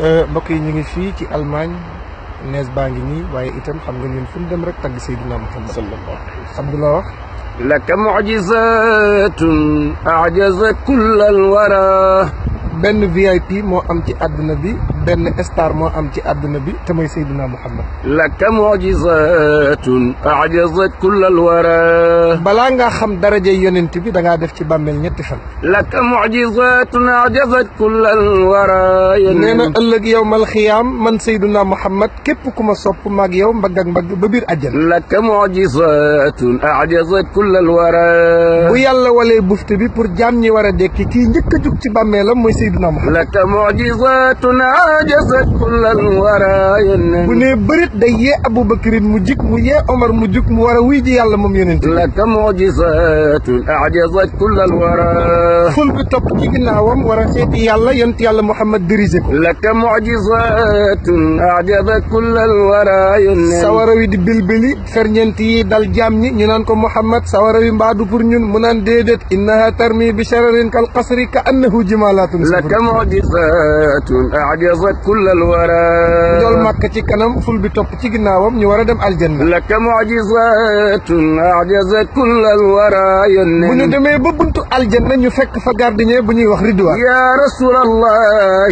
mbokk yi ñu ngi fii ci Allemagne nees baa ngi nii waaye itam xam nga ñun fu ñu dem rek tagg Seydina Muhammad sallallahu alayhi wa sallam Abdullah wax laka mu'jizatun a'jaza kullal wara benn VIP moo am ci àdduna bi benn star moo am ci àdduna bi te mooy Seydina Muhammad laka mu'jizatun a'jazat kullal wara balaa ngaa xam daraje yonent bi da ngaa def ci bàmmeel ñetti fan laka mu'jizatun a'jazat kullal wara nee na ëllëg yawmal xiyaam man Seydina Muhammad képp ku ma sopp maag yow mbagg ak mbagg ba biir àjjana laka mu'jizatun a'jazat kullal wara bu yàlla walee bufte bi pour jaam ñi war a dekki kii njëkk a jug ci bàmmeelam mooy Seydina Muhammad laka mu'jizatun a'jazat kullal wara bu nee bërit day yee Abubakrin mu jig mu yee Omar mu jug mu war a wuy ji yàlla moom yonent laka mu'jizatun a'jazat kullal wara ful bi topp ci ginnaawam war a seeti yàlla yonent yàlla Muhammad dirigé ko laka mu'jizatun a'jazat kullal wara sawara wi di bilbili ferñeent yi dal jaam ñi ñu naan ko Muhammad sawara wi mbaadu pour ñun mu naan déedéet innaha tarmi bi shararin kal qasri ka annahu jimalatun laka mu'jizatun a'jazat kullal wara lool màkk ci kanam ful bi topp ci ginnaawam ñu war a dem aljanna laka mu'jizatun a'jazat kullal wara bu ñu demee ba buntu aljanna ñu fekk fa gardien bu ñuy wax Ridwaan ya rasulallah